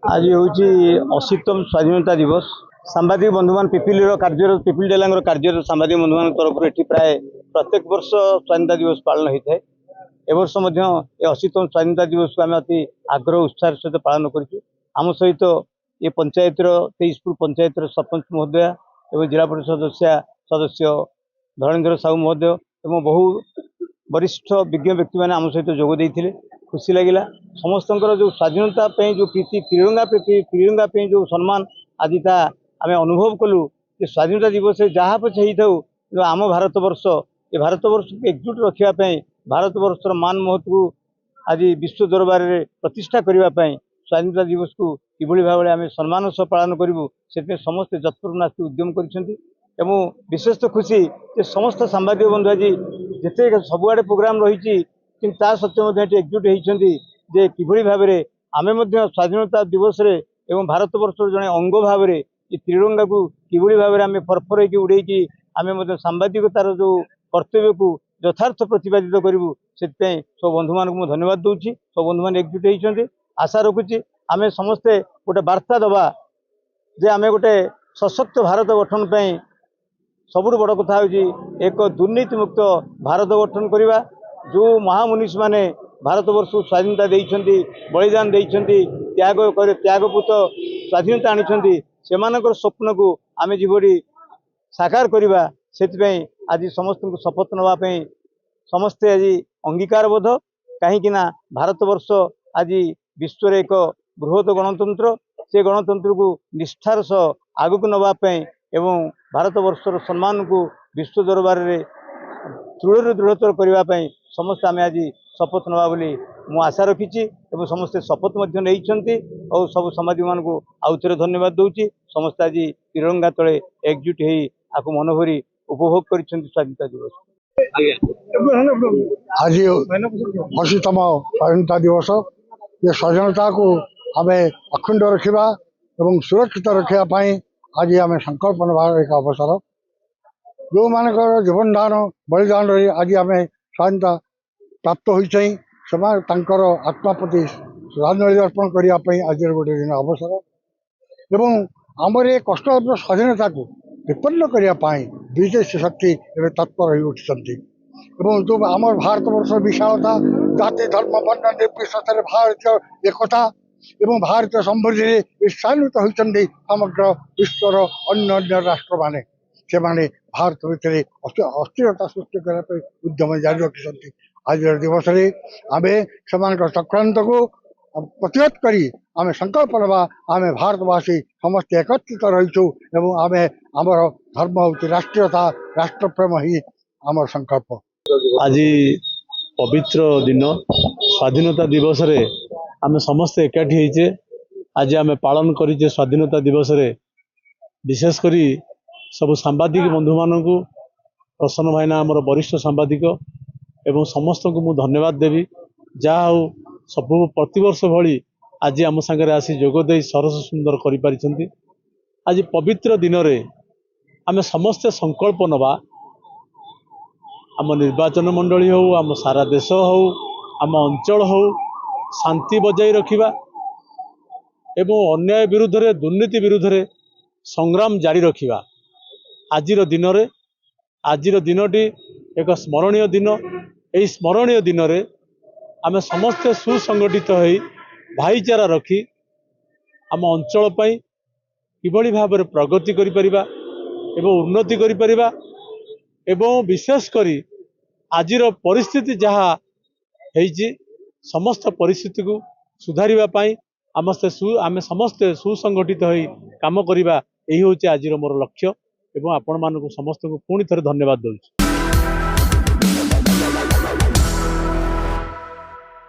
आज हूँ 80तम स्वाधीनता दिवस। सांबादिक बंधु मान पिपिल पिपिल डेला कार्य सांबादिक बंधु मान तरफ ये प्राय प्रत्येक वर्ष स्वाधीनता दिवस पालन होता है। वर्ष 80तम स्वाधीनता दिवस को आम अति आग्रह उत्साह सहित पालन करम सहित ये पंचायत 23पुर पंचायत सरपंच महोदय एवं जिला परिषद सदस्य धरणेन्द्र साहू महोदय एवं बहु वरिष्ठ विज्ञ व्यक्ति मैंने आम सहित जोग देते खुशी लगिला। समस्त जो स्वाधीनता जो प्रीति तिरंगा जो सम्मान आज आम अनुभव कलु कि स्वाधीनता दिवस जहाँ पछे हो आम भारत वर्ष ये भारत वर्ष को एकजुट रखापी भारत वर्षर मान महत्व को आज विश्व दरबार में प्रतिष्ठा करने स्वाधीनता दिवस को किभली भाव में आम सम्मान सह पालन करूँ से समस्ते जत्पुर नास्ती उद्यम कर विशेष तो खुशी कि समस्त सांबादिक बंधु आज जिते सबुआड़े प्रोग्राम रही कि सत्वे एकजुट होती जे किभली भाव में आम स्वाधीनता दिवस रे एवं भारत वर्ष जड़े अंग भाव में ये तिरंगा को किभली भाव में आम फरफर उड़े आम सांबादिकतार जो कर्तव्य को यथार्थ प्रतिपादित करूँ से सब बंधु मान को धन्यवाद दूसरी। सब बंधु मान एकजुट होती आशा रखुची आम समस्ते गोटे वार्ता दबा जे आम गोटे सशक्त भारत गठन पर सबुठ बड़ कथा हूँ एक दुर्नीति मुक्त भारत गठन करवा। जो महामुनीष माने भारत वर्ष स्वाधीनता देइछंती बलिदान देइछंती त्यागपूत स्वाधीनता आनी से स्वप्न को आम जीवरी साकार करवा से आज समस्त को शपथ नापी समस्ते आज अंगीकारबद्ध कहीं भारत वर्ष आज विश्व एक बृहत गणतंत्र से गणतंत्र को निष्ठार सह आगक नापी एवं भारत वर्षर सम्मान को विश्व दरबार में दृढ़तर करने समस्त आम आज शपथ नवा बोली मु आशा रखी और समस्ते शपथ और सब समाज मान को आउ थे धन्यवाद दूसरी। समस्त आज तिरंगा तले एकजुट हो मनोभरी उपभोग कर स्वाधीनता दिवस। आज 80तम स्वाधीनता दिवस ये स्वाधीनता को आम अखंड रखा और सुरक्षित रखापी आज आम संकल्प नवार एक अवसर। जो मान जीवन दान बलिदान आज आम स्वाधीनता प्राप्त होकर आत्मा प्रति श्रद्धांजलि अर्पण करने आज गोटे दिन अवसर एवं आमर ये कष्ट स्वाधीनता को विपन्न करने विदेशी शक्ति एवं तत्पर हो उठिंट जो आम भारत वर्ष विशालता जाति धर्म वर्ण निर्विशेष भारतीय एकता एवं भारतीय समृद्धि ईर्षान्वित होती समग्र विश्वर अन्य राष्ट्र माने से माने भारत भितर अस्थिरता सृष्टि करने उद्यम जारी रखिंट। आज दिवस आम से चक्रांत को प्रतिहत करी आम संकल्प नवा आम भारतवासी समस्त एकत्रित रहीचु एवं आम आमर धर्म हूँ राष्ट्रीयता राष्ट्रप्रेम ही आम संकल्प। आज पवित्र दिन स्वाधीनता दिवस रे आम समस्त एकाठी होइचे आज आम पालन करिचे स्वाधीनता दिवस रे विशेषकर सब सांबादिक बंधु मान को प्रसन्न भाईना आमर वरिष्ठ सांबादिक एवं समस्त को मु धन्यवाद देवी जहा हो सब प्रतिवर्ष भली आज आम सांगे आसी जोगदे सरस सुंदर करि। आज पवित्र दिन रे आम समस्ते संकल्प नवा आम निर्वाचन मंडली हो आम सारा देश हो आम अंचल हो शांति बजाई रखिबा एवं अन्याय विरुद्ध रे दुर्नीति विरुद्ध रे संग्राम जारी रखिबा। आजिर दिन रे आजिर दिनटी एक स्मरणीय दिन। यही स्मरणीय दिन रे आम समस्ते सुसंगठित हो भाईचारा रखी आम अंचल पई किभली भाव में प्रगति करि परिबा एवं उन्नति करि परिबा एवं विशेषकर आजिर परिस्थिति जहाँ है समस्त परिस्थिति को सुधारिबा पाई आम समस्ते सुसंगठित हो काम करवा यही हूँ आज मोर लक्ष्य एवं आपण मानक समस्त को पुणी थे धन्यवाद दूँ।